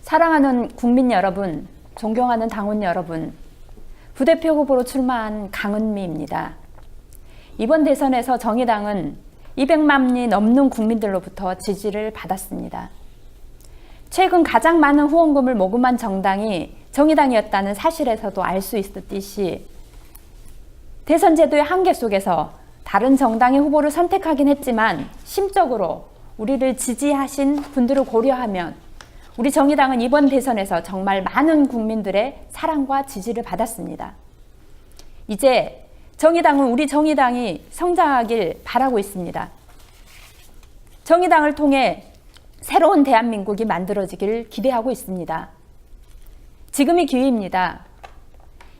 사랑하는 국민 여러분, 존경하는 당원 여러분, 부대표 후보로 출마한 강은미입니다. 이번 대선에서 정의당은 200만이 넘는 국민들로부터 지지를 받았습니다. 최근 가장 많은 후원금을 모금한 정당이 정의당이었다는 사실에서도 알 수 있듯이 대선 제도의 한계 속에서 다른 정당의 후보를 선택하긴 했지만 심적으로 우리를 지지하신 분들을 고려하면 우리 정의당은 이번 대선에서 정말 많은 국민들의 사랑과 지지를 받았습니다. 이제 정의당은 우리 정의당이 성장하길 바라고 있습니다. 정의당을 통해 새로운 대한민국이 만들어지길 기대하고 있습니다. 지금이 기회입니다.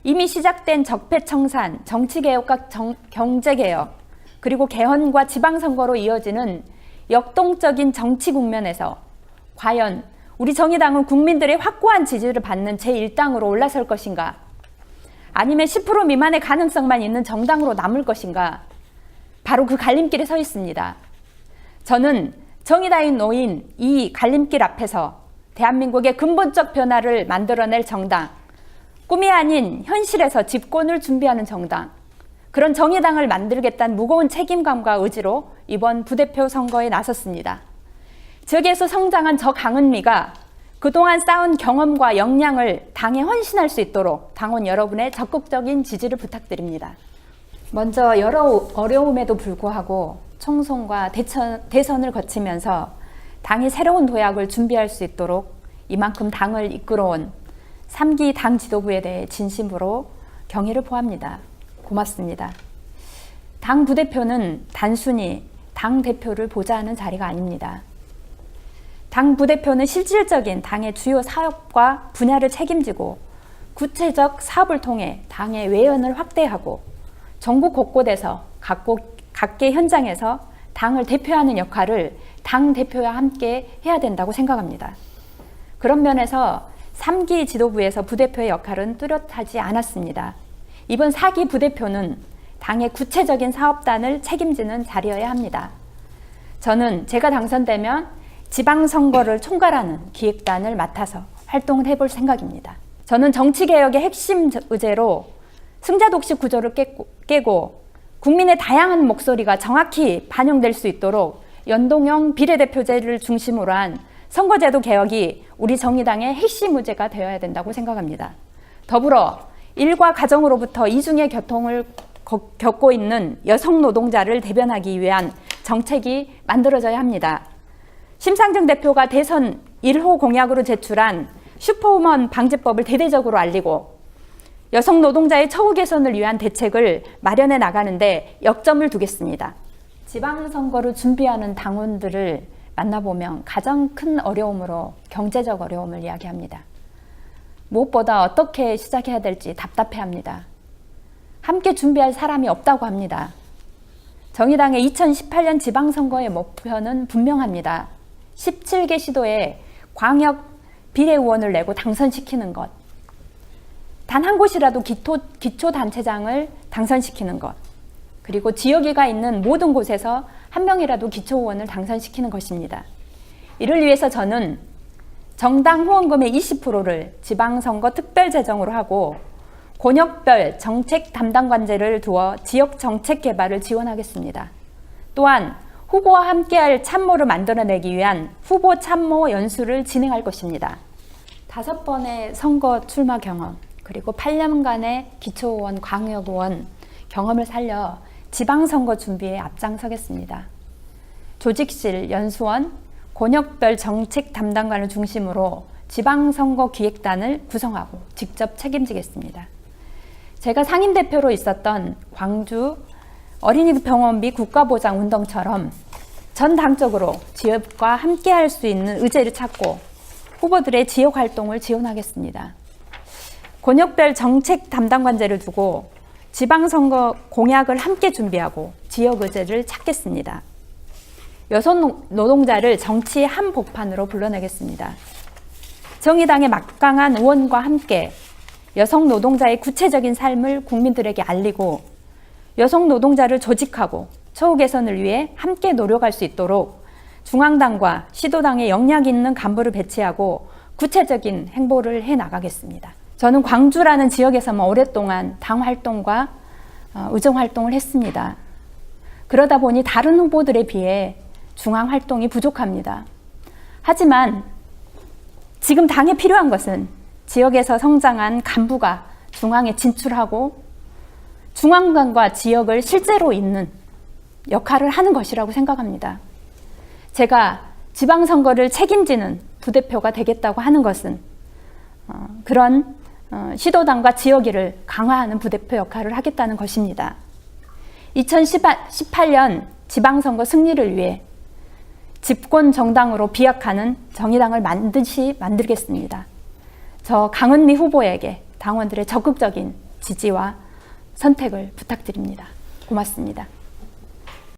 이미 시작된 적폐청산, 정치개혁과 경제개혁, 그리고 개헌과 지방선거로 이어지는 역동적인 정치 국면에서 과연 우리 정의당은 국민들의 확고한 지지를 받는 제1당으로 올라설 것인가? 아니면 10% 미만의 가능성만 있는 정당으로 남을 것인가? 바로 그 갈림길에 서 있습니다. 저는 정의당이 놓인 이 갈림길 앞에서 대한민국의 근본적 변화를 만들어낼 정당, 꿈이 아닌 현실에서 집권을 준비하는 정당, 그런 정의당을 만들겠다는 무거운 책임감과 의지로 이번 부대표 선거에 나섰습니다. 지역에서 성장한 저 강은미가 그동안 쌓은 경험과 역량을 당에 헌신할 수 있도록 당원 여러분의 적극적인 지지를 부탁드립니다. 먼저 여러 어려움에도 불구하고 총선과 대선을 거치면서 당이 새로운 도약을 준비할 수 있도록 이만큼 당을 이끌어온 3기 당 지도부에 대해 진심으로 경의를 표합니다. 고맙습니다. 당 부대표는 단순히 당 대표를 보좌하는 자리가 아닙니다. 당 부대표는 실질적인 당의 주요 사업과 분야를 책임지고 구체적 사업을 통해 당의 외연을 확대하고 전국 곳곳에서 각계 현장에서 당을 대표하는 역할을 당 대표와 함께 해야 된다고 생각합니다. 그런 면에서 3기 지도부에서 부대표의 역할은 뚜렷하지 않았습니다. 이번 4기 부대표는 당의 구체적인 사업단을 책임지는 자리여야 합니다. 저는 제가 당선되면 지방선거를 총괄하는 기획단을 맡아서 활동을 해볼 생각입니다. 저는 정치개혁의 핵심 의제로 승자독식 구조를 깨고 국민의 다양한 목소리가 정확히 반영될 수 있도록 연동형 비례대표제를 중심으로 한 선거제도 개혁이 우리 정의당의 핵심 의제가 되어야 된다고 생각합니다. 더불어 일과 가정으로부터 이중의 고통을 겪고 있는 여성 노동자를 대변하기 위한 정책이 만들어져야 합니다. 심상정 대표가 대선 1호 공약으로 제출한 슈퍼우먼 방지법을 대대적으로 알리고 여성 노동자의 처우 개선을 위한 대책을 마련해 나가는데 역점을 두겠습니다. 지방선거를 준비하는 당원들을 만나보면 가장 큰 어려움으로 경제적 어려움을 이야기합니다. 무엇보다 어떻게 시작해야 될지 답답해합니다. 함께 준비할 사람이 없다고 합니다. 정의당의 2018년 지방선거의 목표는 분명합니다. 17개 시도에 광역 비례의원을 내고 당선시키는 것, 단 한 곳이라도 기초단체장을 당선시키는 것, 그리고 지역위가 있는 모든 곳에서 한 명이라도 기초의원을 당선시키는 것입니다. 이를 위해서 저는 정당 후원금의 20%를 지방선거 특별재정으로 하고 권역별 정책 담당관제를 두어 지역 정책 개발을 지원하겠습니다. 또한 후보와 함께할 참모를 만들어내기 위한 후보 참모 연수를 진행할 것입니다. 5번의 선거 출마 경험, 그리고 8년간의 기초의원, 광역의원 경험을 살려 지방선거 준비에 앞장서겠습니다. 조직실, 연수원, 권역별 정책 담당관을 중심으로 지방선거 기획단을 구성하고 직접 책임지겠습니다. 제가 상임대표로 있었던 광주 어린이병원비 국가보장운동처럼 전당적으로 지역과 함께할 수 있는 의제를 찾고 후보들의 지역활동을 지원하겠습니다. 권역별 정책 담당관제를 두고 지방선거 공약을 함께 준비하고 지역 의제를 찾겠습니다. 여성 노동자를 정치의 한복판으로 불러내겠습니다. 정의당의 막강한 의원과 함께 여성 노동자의 구체적인 삶을 국민들에게 알리고 여성 노동자를 조직하고 처우 개선을 위해 함께 노력할 수 있도록 중앙당과 시도당에 역량 있는 간부를 배치하고 구체적인 행보를 해 나가겠습니다. 저는 광주라는 지역에서만 오랫동안 당 활동과 의정 활동을 했습니다. 그러다 보니 다른 후보들에 비해 중앙 활동이 부족합니다. 하지만 지금 당에 필요한 것은 지역에서 성장한 간부가 중앙에 진출하고 중앙관과 지역을 실제로 잇는 역할을 하는 것이라고 생각합니다. 제가 지방선거를 책임지는 부대표가 되겠다고 하는 것은 그런 시도당과 지역의를 강화하는 부대표 역할을 하겠다는 것입니다. 2018년 지방선거 승리를 위해 집권 정당으로 비약하는 정의당을 반드시 만들겠습니다. 저 강은미 후보에게 당원들의 적극적인 지지와 선택을 부탁드립니다. 고맙습니다.